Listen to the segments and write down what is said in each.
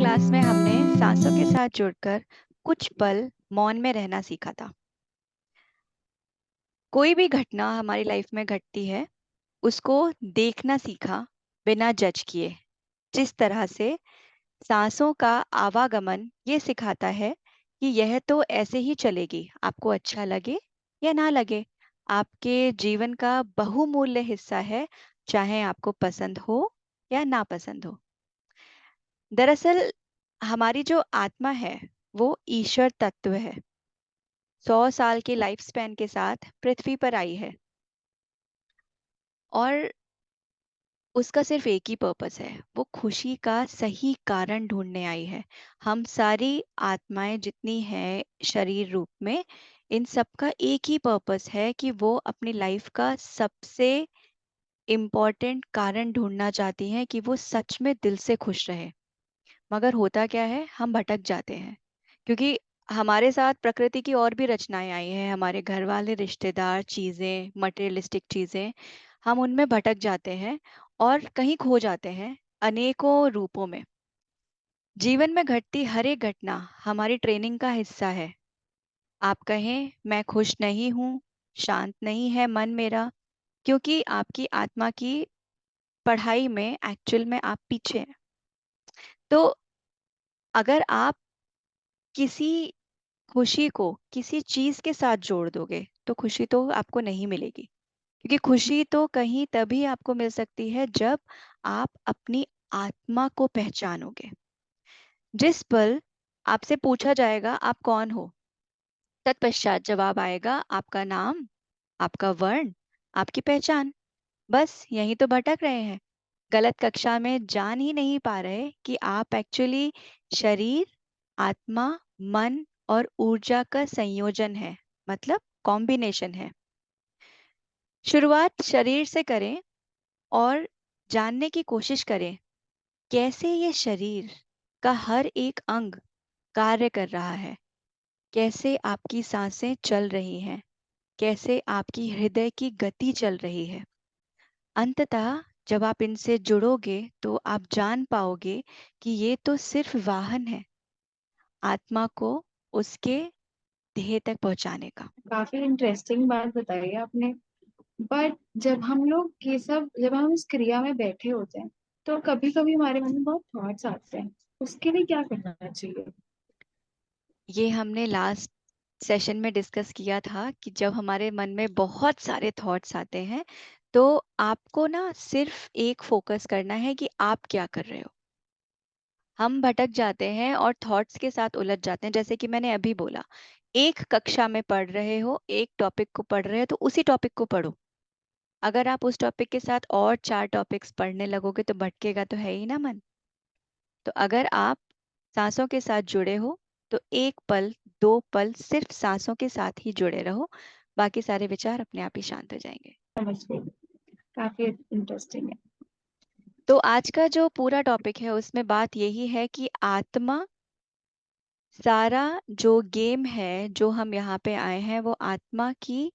Class में हमने सांसों के साथ जुड़कर कुछ पल मौन में रहना सीखा था। कोई भी घटना हमारी लाइफ में घटती है, उसको देखना सीखा बिना जज किए। जिस तरह से सांसों का आवागमन ये सिखाता है कि यह तो ऐसे ही चलेगी, आपको अच्छा लगे या ना लगे, आपके जीवन का बहुमूल्य हिस्सा है, चाहे आपको पसंद हो या ना पसंद हो। दरअसल हमारी जो आत्मा है वो ईश्वर तत्व है। 100 साल के लाइफ स्पैन के साथ पृथ्वी पर आई है और उसका सिर्फ एक ही पर्पस है, वो खुशी का सही कारण ढूंढने आई है। हम सारी आत्माएं जितनी हैं शरीर रूप में, इन सब का एक ही पर्पस है कि वो अपनी लाइफ का सबसे इम्पोर्टेंट कारण ढूंढना चाहती हैं कि वो सच में दिल से खुश रहे। मगर होता क्या है, हम भटक जाते हैं क्योंकि हमारे साथ प्रकृति की और भी रचनाएं आई हैं, हमारे घर वाले, रिश्तेदार, चीजें, मटेरियलिस्टिक चीजें, हम उनमें भटक जाते हैं और कहीं खो जाते हैं अनेकों रूपों में। जीवन में घटती हर एक घटना हमारी ट्रेनिंग का हिस्सा है। आप कहें मैं खुश नहीं हूँ, शांत नहीं है मन मेरा, क्योंकि आपकी आत्मा की पढ़ाई में एक्चुअल में आप पीछे हैं। तो अगर आप किसी खुशी को किसी चीज के साथ जोड़ दोगे तो खुशी तो आपको नहीं मिलेगी, क्योंकि खुशी तो कहीं तभी आपको मिल सकती है जब आप अपनी आत्मा को पहचानोगे। जिस पल आपसे पूछा जाएगा आप कौन हो, तत्पश्चात जवाब आएगा आपका नाम, आपका वर्ण, आपकी पहचान। बस यहीं तो भटक रहे हैं, गलत कक्षा में जान ही नहीं पा रहे कि आप एक्चुअली शरीर, आत्मा, मन और ऊर्जा का संयोजन है, मतलब कॉम्बिनेशन है। शुरुआत शरीर से करें और जानने की कोशिश करें कैसे ये शरीर का हर एक अंग कार्य कर रहा है, कैसे आपकी सांसें चल रही हैं, कैसे आपकी हृदय की गति चल रही है। अंततः जब आप इनसे जुड़ोगे तो आप जान पाओगे कि ये तो सिर्फ वाहन है आत्मा को उसके ध्येय तक पहुंचाने का। काफी इंटरेस्टिंग बात बताई आपने। बट जब हम इस क्रिया में बैठे होते हैं तो कभी कभी हमारे मन में बहुत थॉट्स आते हैं। उसके लिए क्या करना चाहिए? ये हमने लास्ट सेशन में डिस्कस किया था कि जब हमारे मन में बहुत सारे थॉट्स आते हैं तो आपको ना सिर्फ एक फोकस करना है कि आप क्या कर रहे हो। हम भटक जाते हैं और थॉट्स के साथ उलझ जाते हैं। जैसे कि मैंने अभी बोला, एक कक्षा में पढ़ रहे हो, एक टॉपिक को पढ़ रहे हो तो उसी टॉपिक को पढ़ो। अगर आप उस टॉपिक के साथ और 4 टॉपिक्स पढ़ने लगोगे तो भटकेगा तो है ही ना मन। तो अगर आप सांसों के साथ जुड़े हो तो एक पल, 2 पल सिर्फ सांसों के साथ ही जुड़े रहो, बाकी सारे विचार अपने आप ही शांत हो जाएंगे। समझ गई। काफी इंटरेस्टिंग है। तो आज का जो पूरा टॉपिक है उसमें बात यही है कि आत्मा, सारा जो गेम है जो हम यहाँ पे आए हैं वो आत्मा की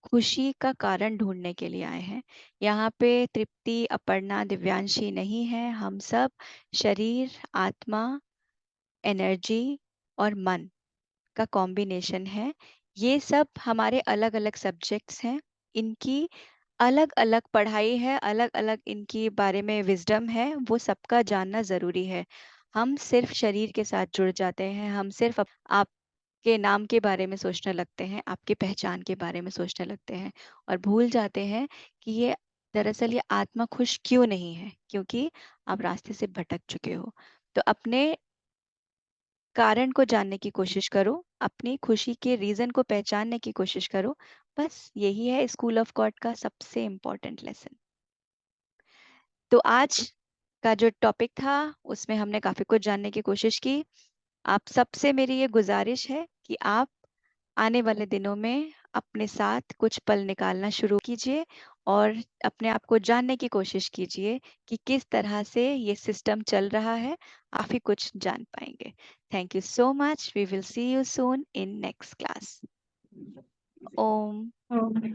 खुशी का कारण ढूंढने के लिए आए हैं। यहाँ पे तृप्ति, अपर्णा, दिव्यांशी नहीं है, हम सब शरीर, आत्मा, एनर्जी और मन का कॉम्बिनेशन है। ये सब हमारे अलग अलग सब्जेक्ट्स हैं, इनकी अलग अलग पढ़ाई है, अलग अलग इनकी बारे में विजडम है, वो सबका जानना जरूरी है। हम सिर्फ शरीर के साथ जुड़ जाते हैं, हम सिर्फ आपके नाम के बारे में सोचने लगते हैं, आपकी पहचान के बारे में सोचने लगते हैं और भूल जाते हैं कि ये दरअसल ये आत्मा खुश क्यों नहीं है, क्योंकि आप रास्ते से भटक चुके हो। तो अपने कारण को जानने की कोशिश करो, अपनी खुशी के रीजन को पहचानने की कोशिश करो। बस यही है स्कूल ऑफ गॉड का सबसे इम्पोर्टेंट लेसन। तो आज का जो टॉपिक था उसमें हमने काफी कुछ जानने की कोशिश की। आप सबसे मेरी ये गुजारिश है कि आप आने वाले दिनों में अपने साथ कुछ पल निकालना शुरू कीजिए और अपने आप को जानने की कोशिश कीजिए कि किस तरह से ये सिस्टम चल रहा है। आप ही कुछ जान पाएंगे। Thank you so much, we will see you soon in next class. Om. Okay.